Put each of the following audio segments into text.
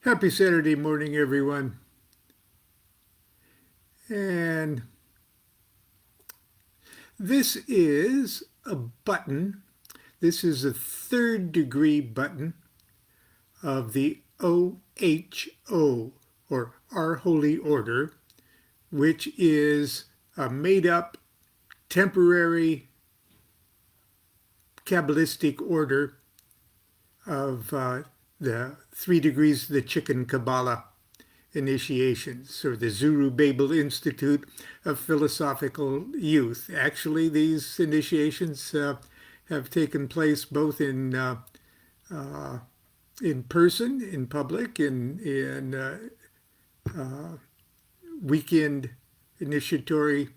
Happy Saturday morning, everyone. And this is a button. This is a third degree button of the OHO, or Our Holy Order, which is a made up temporary Kabbalistic order of the 3 degrees of the Chicken Kabbalah initiations, or the Zorobabel Institute of Philosophical Youth. Actually, these initiations have taken place both in person, in public, in weekend initiatory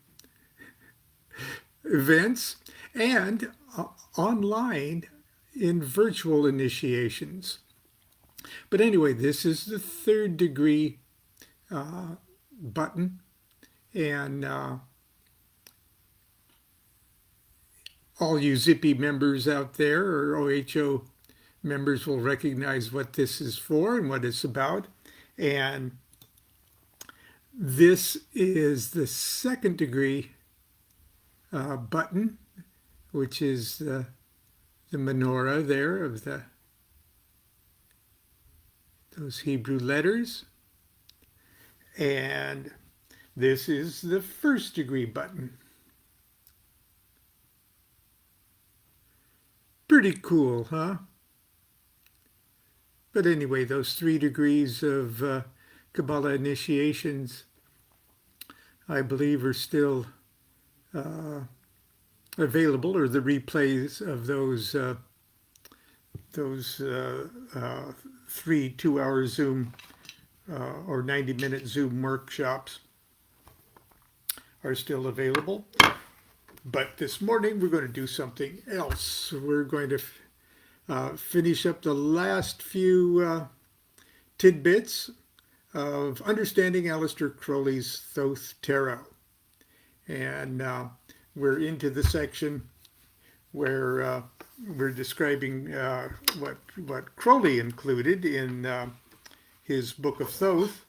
events, and online in virtual initiations. But anyway, this is the third degree button, and all you Zippy members out there, or OHO members, will recognize what this is for and what it's about. And this is the second degree button, which is the menorah there of those Hebrew letters. And this is the first degree button. Pretty cool, huh? But anyway, those 3 degrees of Kabbalah initiations, I believe, are still available, or the replays of those 3 2-hour Zoom or 90-minute Zoom workshops are still available. But this morning we're going to do something else. We're going to finish up the last few tidbits of understanding Aleister Crowley's Thoth Tarot. And we're into the section where we're describing what Crowley included in his Book of Thoth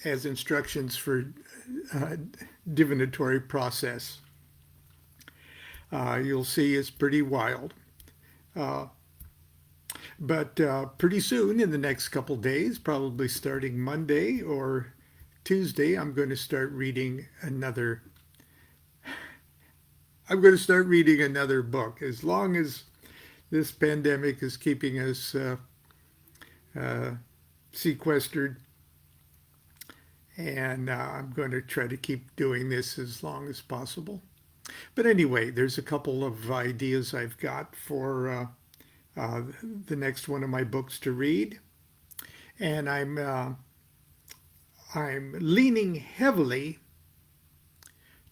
as instructions for divinatory process. You'll see it's pretty wild. But pretty soon, in the next couple days, probably starting Monday or Tuesday, I'm going to start reading another book. As long as this pandemic is keeping us sequestered, and I'm going to try to keep doing this as long as possible. But anyway, there's a couple of ideas I've got for the next one of my books to read, and I'm leaning heavily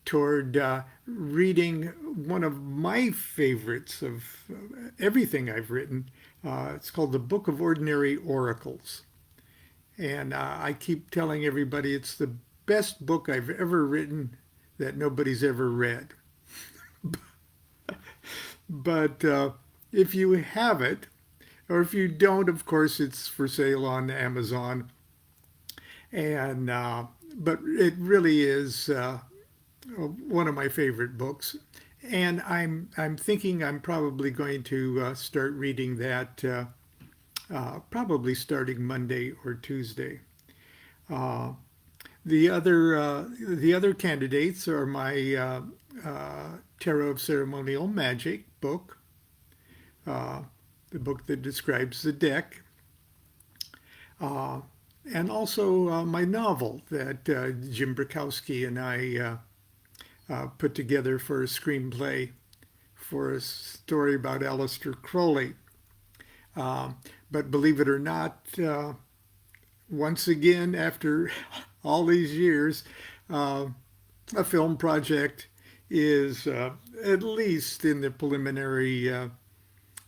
toward reading one of my favorites of everything I've written. It's called The Book of Ordinary Oracles. And I keep telling everybody it's the best book I've ever written that nobody's ever read. But if you have it, or if you don't, of course, it's for sale on Amazon. And but it really is one of my favorite books, and I'm thinking I'm probably going to start reading that probably starting Monday or Tuesday. The other candidates are my Tarot of Ceremonial Magic book, the book that describes the deck, and also my novel that Jim Brakowski and I put together for a screenplay for a story about Aleister Crowley. But believe it or not, once again, after all these years, a film project is at least in the preliminary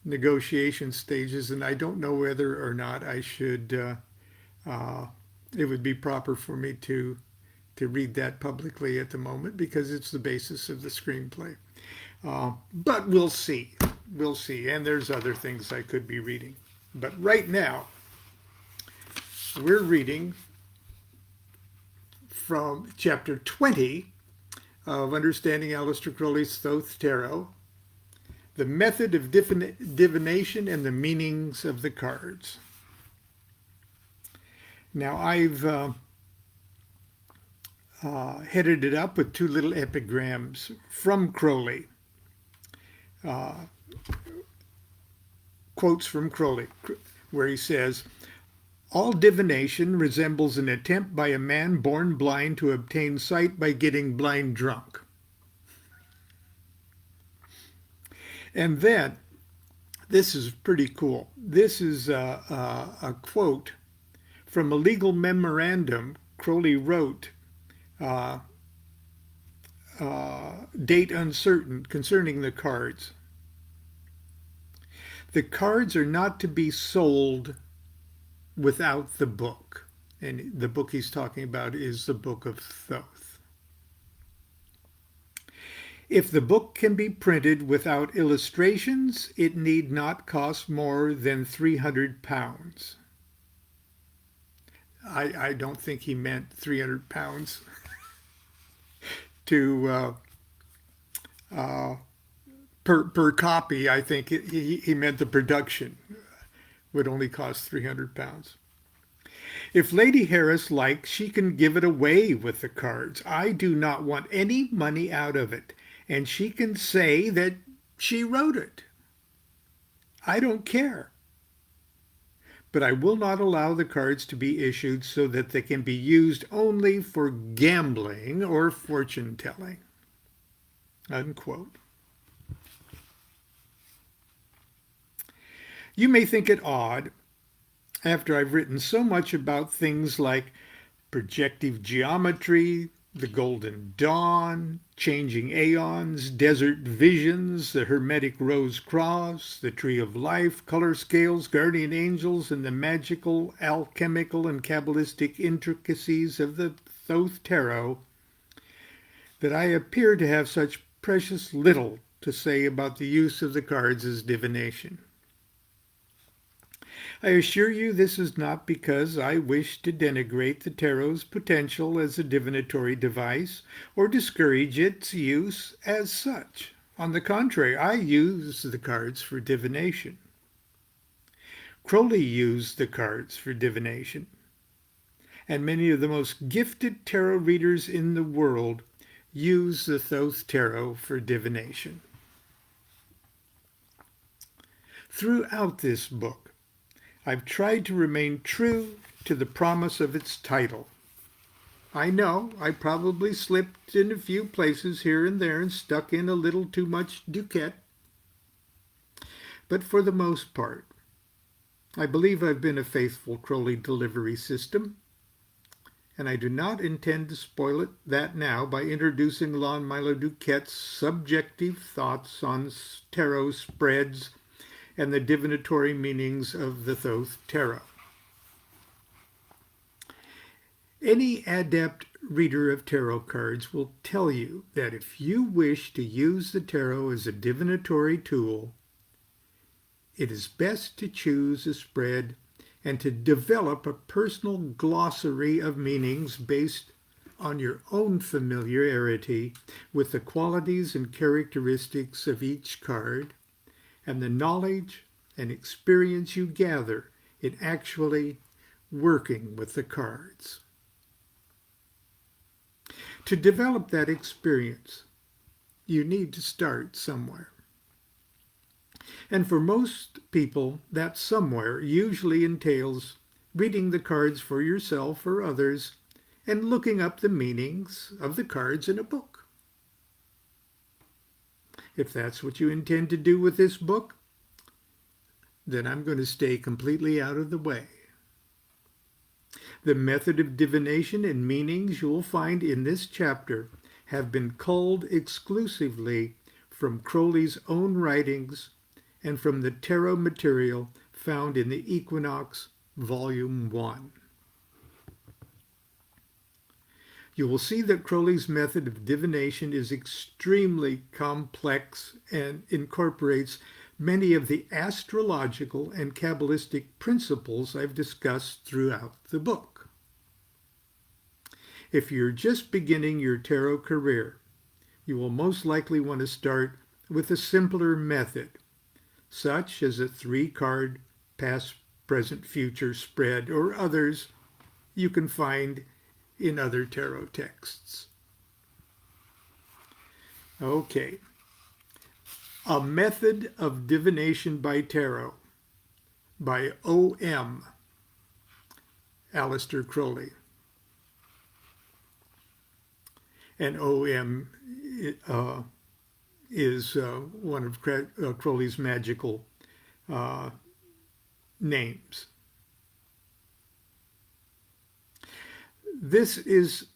negotiation stages, and I don't know whether or not I should, it would be proper for me to read that publicly at the moment, because it's the basis of the screenplay. But we'll see. And there's other things I could be reading. But right now, we're reading from chapter 20 of Understanding Aleister Crowley's Thoth Tarot, the method of divination and the meanings of the cards. Now, I've headed it up with two little epigrams from Crowley. Quotes from Crowley, where he says, "All divination resembles an attempt by a man born blind to obtain sight by getting blind drunk." And then, this is pretty cool. This is a quote from a legal memorandum Crowley wrote, date uncertain, concerning the cards. "The cards are not to be sold without the book." And the book he's talking about is the Book of Thoth. "If the book can be printed without illustrations, it need not cost more than £300. I don't think he meant £300 to per copy. I think he meant the production would only cost £300. "If Lady Harris likes, she can give it away with the cards. I do not want any money out of it, and she can say that she wrote it. I don't care. But I will not allow the cards to be issued so that they can be used only for gambling or fortune-telling." Unquote. You may think it odd, after I've written so much about things like projective geometry, the Golden Dawn, changing aeons, desert visions, the Hermetic Rose Cross, the Tree of Life, color scales, guardian angels, and the magical, alchemical, and Kabbalistic intricacies of the Thoth Tarot, that I appear to have such precious little to say about the use of the cards as divination. I assure you this is not because I wish to denigrate the tarot's potential as a divinatory device or discourage its use as such. On the contrary, I use the cards for divination. Crowley used the cards for divination, and many of the most gifted tarot readers in the world use the Thoth Tarot for divination. Throughout this book, I've tried to remain true to the promise of its title. I know I probably slipped in a few places here and there and stuck in a little too much DuQuette, but for the most part, I believe I've been a faithful Crowley delivery system, and I do not intend to spoil that now by introducing Lon Milo DuQuette's subjective thoughts on tarot spreads and the divinatory meanings of the Thoth Tarot. Any adept reader of tarot cards will tell you that if you wish to use the tarot as a divinatory tool, it is best to choose a spread and to develop a personal glossary of meanings based on your own familiarity with the qualities and characteristics of each card, and the knowledge and experience you gather in actually working with the cards. To develop that experience, you need to start somewhere. And for most people, that somewhere usually entails reading the cards for yourself or others and looking up the meanings of the cards in a book. If that's what you intend to do with this book, then I'm going to stay completely out of the way. The method of divination and meanings you will find in this chapter have been culled exclusively from Crowley's own writings and from the tarot material found in the Equinox, Volume 1. You will see that Crowley's method of divination is extremely complex and incorporates many of the astrological and Kabbalistic principles I've discussed throughout the book. If you're just beginning your tarot career, you will most likely want to start with a simpler method, such as a 3-card past, present, future spread, or others you can find in other tarot texts. Okay. A Method of Divination by Tarot by O.M. Aleister Crowley. And O.M. is one of Crowley's magical names. This is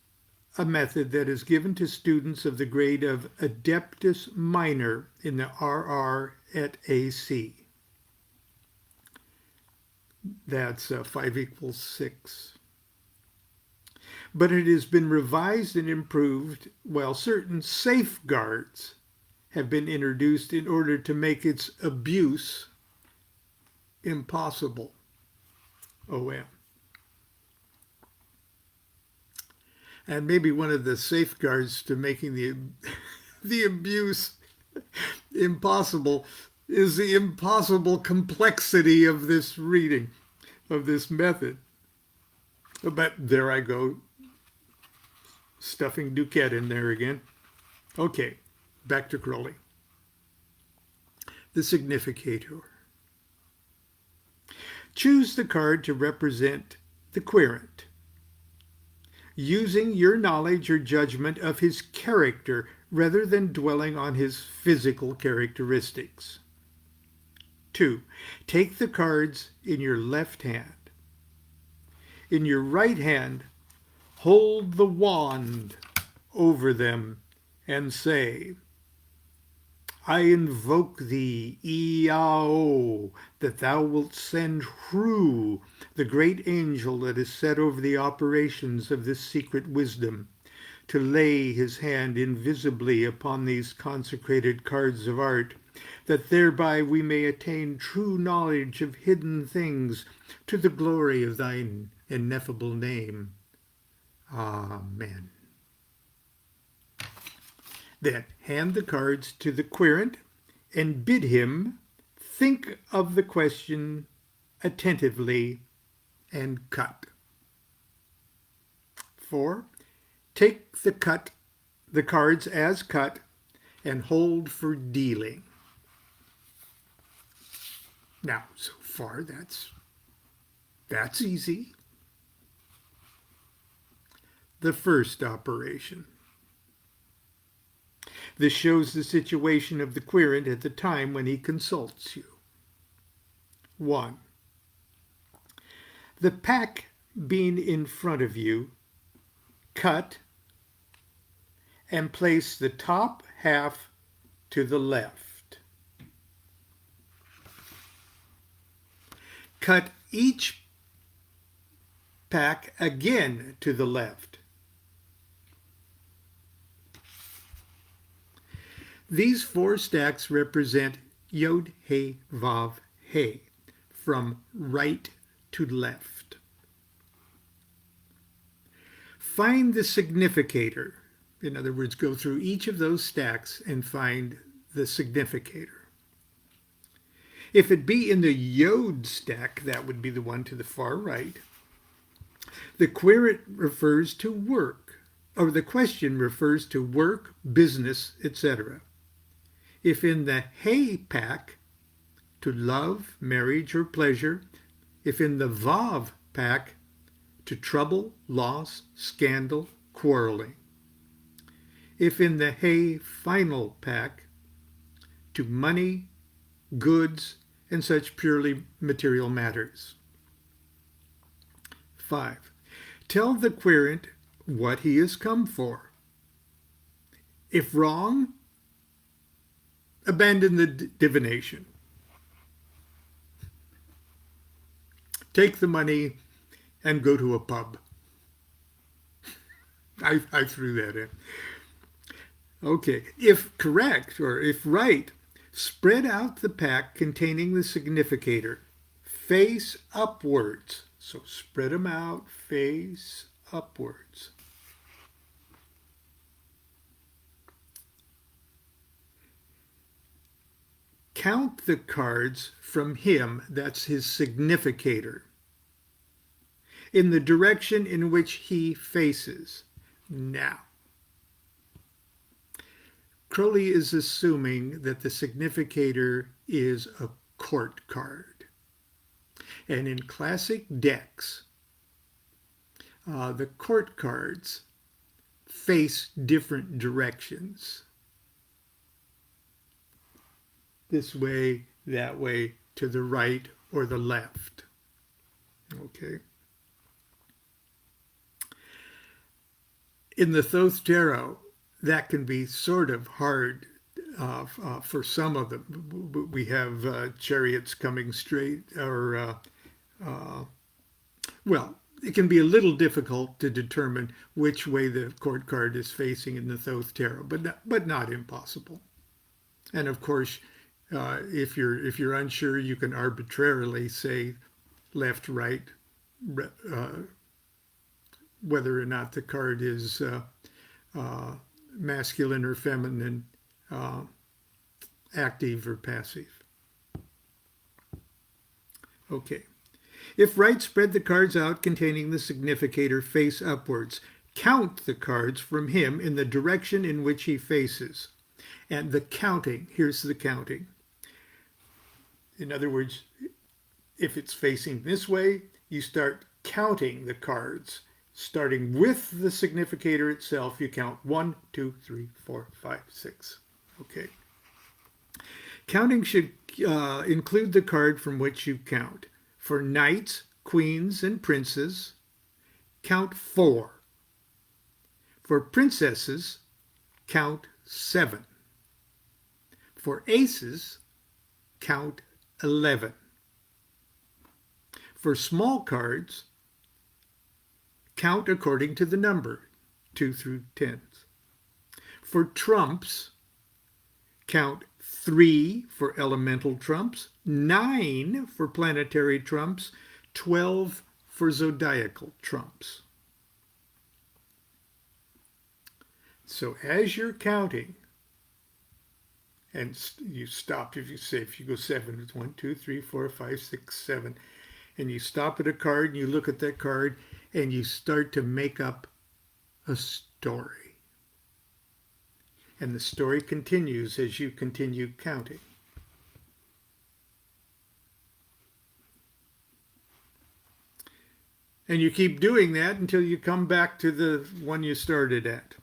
a method that is given to students of the grade of Adeptus Minor in the RR at AC. That's 5 equals 6. But it has been revised and improved while certain safeguards have been introduced in order to make its abuse impossible. OM. And maybe one of the safeguards to making the abuse impossible is the impossible complexity of this reading, of this method. But there I go, stuffing DuQuette in there again. Okay, back to Crowley. The significator. Choose the card to represent the querent, using your knowledge or judgment of his character rather than dwelling on his physical characteristics. 2. Take the cards in your left hand. In your right hand, hold the wand over them and say, I invoke thee, Iao, that thou wilt send Hru, the great angel that is set over the operations of this secret wisdom, to lay his hand invisibly upon these consecrated cards of art, that thereby we may attain true knowledge of hidden things to the glory of thine ineffable name. Amen. Then hand the cards to the querent and bid him think of the question attentively and cut. 4. Take the cards as cut and hold for dealing. Now, so far that's easy. The first operation. This shows the situation of the querent at the time when he consults you. 1. The pack being in front of you, cut and place the top half to the left. Cut each pack again to the left. These 4 stacks represent Yod, He, Vav, He, from right to left. Find the significator. In other words, go through each of those stacks and find the significator. If it be in the Yod stack, that would be the one to the far right. The querent refers to work, or the question refers to work, business, etc. If in the He pack, to love, marriage, or pleasure. If in the Vav pack, to trouble, loss, scandal, quarreling. If in the He final pack, to money, goods, and such purely material matters. 5. Tell the querent what he has come for. If wrong, abandon the divination. Take the money and go to a pub. I threw that in. Okay, if correct or if right, Spread out the pack containing the significator, face upwards. So spread them out, face upwards. Count the cards from him, that's his significator, in the direction in which he faces. Now, Crowley is assuming that the significator is a court card. And in classic decks, the court cards face different directions. This way, that way, to the right or the left. Okay. In the Thoth Tarot, that can be sort of hard for some of them. We have chariots coming straight, or, well, it can be a little difficult to determine which way the court card is facing in the Thoth Tarot, but not impossible. And of course, if you're unsure, you can arbitrarily say left, right, whether or not the card is masculine or feminine, active or passive. Okay. If right, spread the cards out containing the significator face upwards. Count the cards from him in the direction in which he faces. And the counting, here's the counting. In other words, if it's facing this way, you start counting the cards. Starting with the significator itself, you count 1, 2, 3, 4, 5, 6. Okay. Counting should include the card from which you count. For knights, queens, and princes, count 4. For princesses, count 7. For aces, count 11. For small cards, count according to the number, 2 through 10. For trumps, count 3 for elemental trumps, 9 for planetary trumps, 12 for zodiacal trumps. So as you're counting, and you stop if you go 7, it's 1, 2, 3, 4, 5, 6, 7, and you stop at a card and you look at that card and you start to make up a story. And the story continues as you continue counting. And you keep doing that until you come back to the one you started at.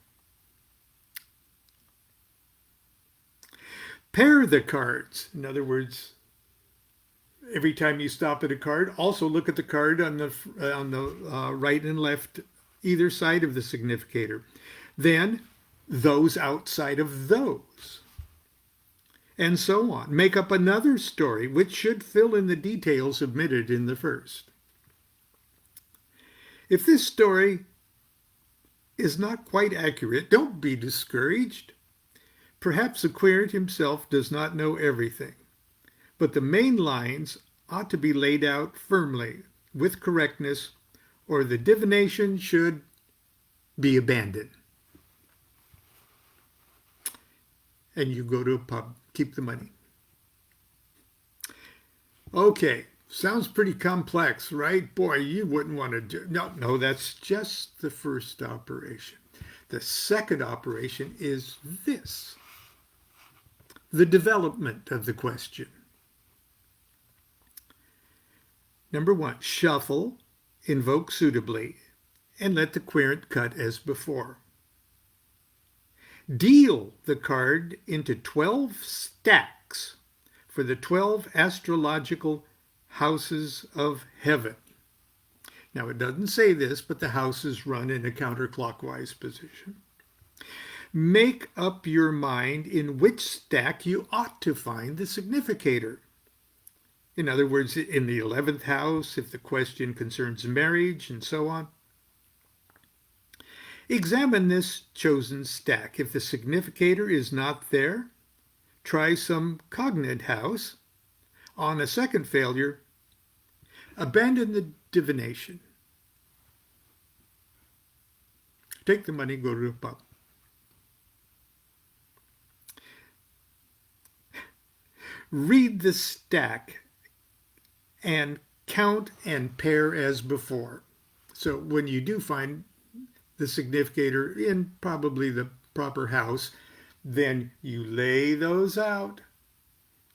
Pair the cards. In other words, every time you stop at a card, also look at the card on the right and left, either side of the significator. Then those outside of those, and so on. Make up another story which should fill in the details omitted in the first. If this story is not quite accurate, don't be discouraged. Perhaps the querent himself does not know everything, but the main lines ought to be laid out firmly with correctness, or the divination should be abandoned. And you go to a pub, keep the money. Okay, sounds pretty complex, right? Boy, you wouldn't want to do. No, that's just the first operation. The second operation is this: the development of the question. Number 1, shuffle, invoke suitably, and let the querent cut as before. Deal the card into 12 stacks for the 12 astrological houses of heaven. Now, it doesn't say this, but the houses run in a counterclockwise position. Make up your mind in which stack you ought to find the significator. In other words, in the 11th house, if the question concerns marriage, and so on. Examine this chosen stack. If the significator is not there, try some cognate house. On a second failure, abandon the divination. Take the money, go to the pub. Read the stack and count and pair as before. So when you do find the significator in probably the proper house, then you lay those out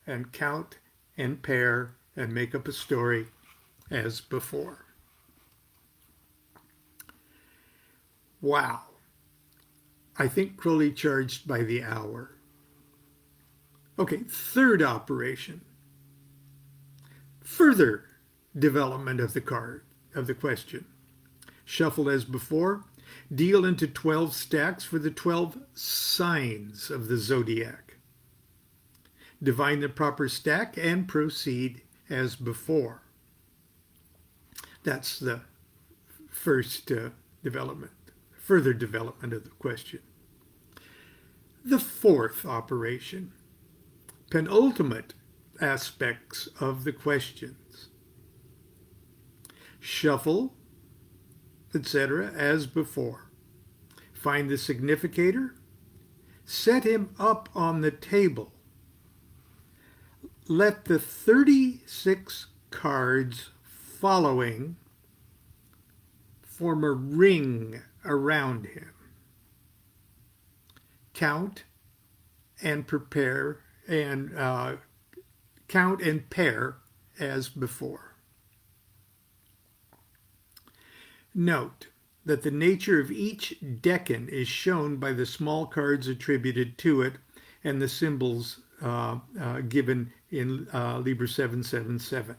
and count and pair and make up a story as before. Wow. I think Crowley charged by the hour. Okay, third operation. Further development of the card, of the question. Shuffle as before. Deal into 12 stacks for the 12 signs of the zodiac. Divine the proper stack and proceed as before. That's the first development, further development of the question. The fourth operation, penultimate aspects of the questions. Shuffle, etc., as before. Find the significator. Set him up on the table. Let the 36 cards following form a ring around him. Count and prepare and count and pair as before. Note that the nature of each decan is shown by the small cards attributed to it and the symbols given in Liber 777.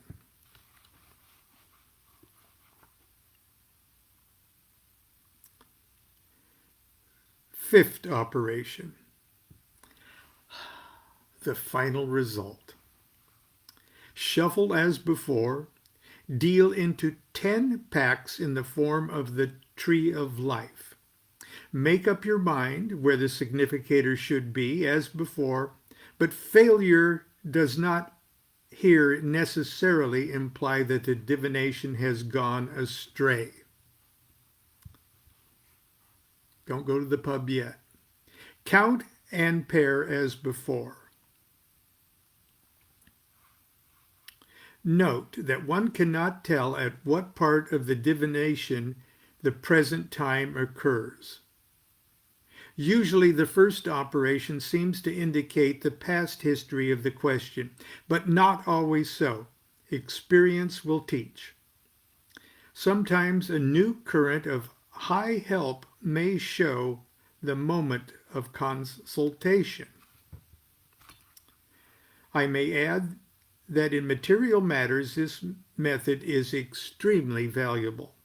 Fifth operation, the final result. Shuffle as before. Deal into 10 packs in the form of the Tree of Life. Make up your mind where the significator should be as before, but failure does not here necessarily imply that the divination has gone astray. Don't go to the pub yet. Count and pair as before. Note that one cannot tell at what part of the divination the present time occurs. Usually the first operation seems to indicate the past history of the question, but not always so. Experience will teach. Sometimes a new current of high help may show the moment of consultation. I may add that in material matters this method is extremely valuable.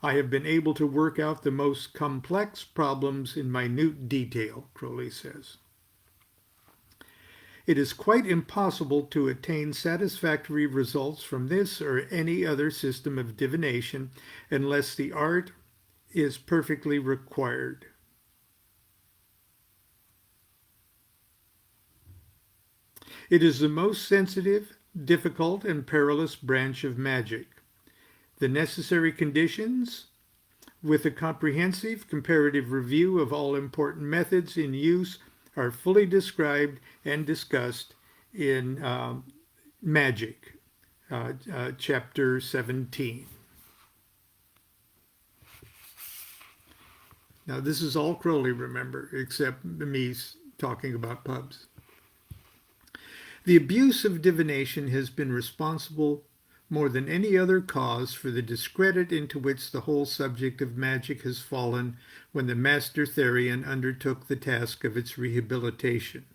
I have been able to work out the most complex problems in minute detail, Crowley says. It is quite impossible to attain satisfactory results from this or any other system of divination unless the art is perfectly required. It is the most sensitive, difficult, and perilous branch of magic. The necessary conditions, with a comprehensive comparative review of all important methods in use, are fully described and discussed in Magic, chapter 17. Now, this is all Crowley, remember, except me talking about pubs. The abuse of divination has been responsible more than any other cause for the discredit into which the whole subject of magic has fallen when the Master Therian undertook the task of its rehabilitation.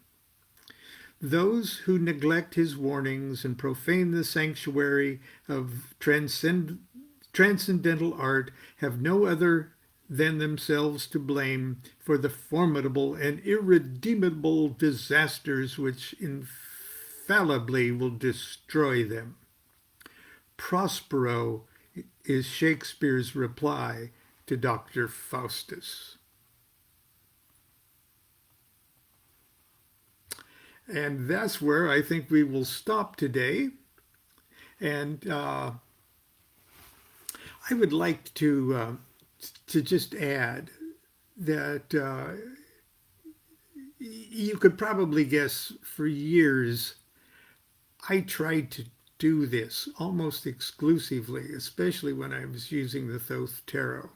Those who neglect his warnings and profane the sanctuary of transcendental art have no other than themselves to blame for the formidable and irredeemable disasters which infallibly will destroy them. Prospero is Shakespeare's reply to Dr. Faustus. And that's where I think we will stop today. And I would like to just add that you could probably guess for years I tried to do this almost exclusively, especially when I was using the Thoth Tarot.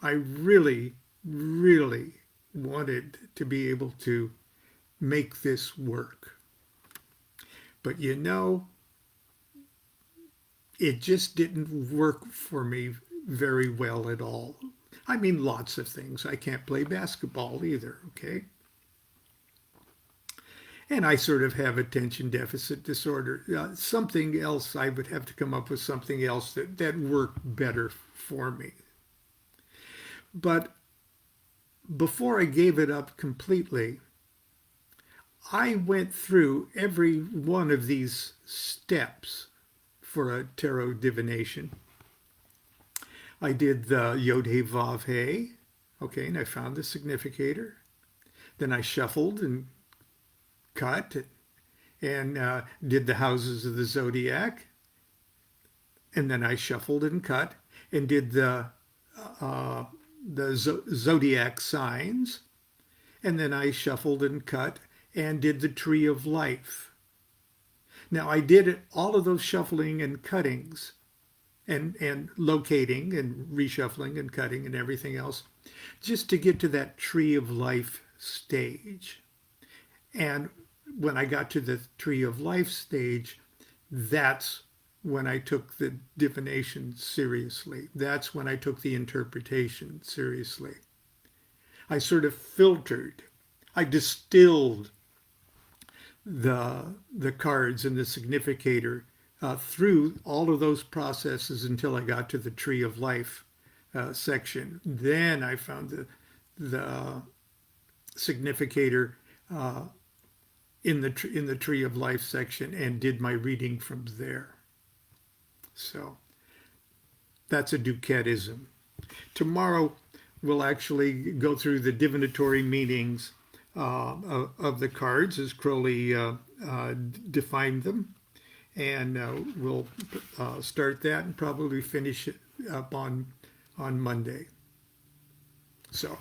I really, really wanted to be able to make this work. But you know, it just didn't work for me very well at all. I mean, lots of things. I can't play basketball either, okay? And I sort of have attention deficit disorder. Something else, I would have to come up with something else that worked better for me. But before I gave it up completely, I went through every one of these steps for a tarot divination. I did the Yod He Vav He, okay, and I found the significator. Then I shuffled and cut and did the houses of the zodiac. And then I shuffled and cut and did the zodiac signs. And then I shuffled and cut and did the tree of life. Now I did all of those shuffling and cuttings and locating and reshuffling and cutting and everything else just to get to that tree of life stage. And when I got to the tree of life stage, that's when I took the divination seriously. That's when I took the interpretation seriously. I sort of filtered, I distilled the cards and the significator through all of those processes until I got to the tree of life section. Then I found the significator in the tree of life section and did my reading from there. So that's a DuQuetteism. Tomorrow we'll actually go through the divinatory meanings of the cards as Crowley defined them, and we'll start that and probably finish it up on Monday. So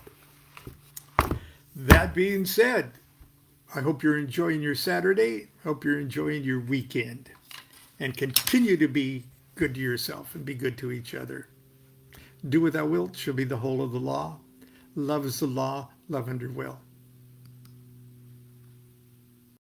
that being said, I hope you're enjoying your Saturday. Hope you're enjoying your weekend, and continue to be good to yourself and be good to each other. Do what thou wilt shall be the whole of the law. Love is the law. Love under will.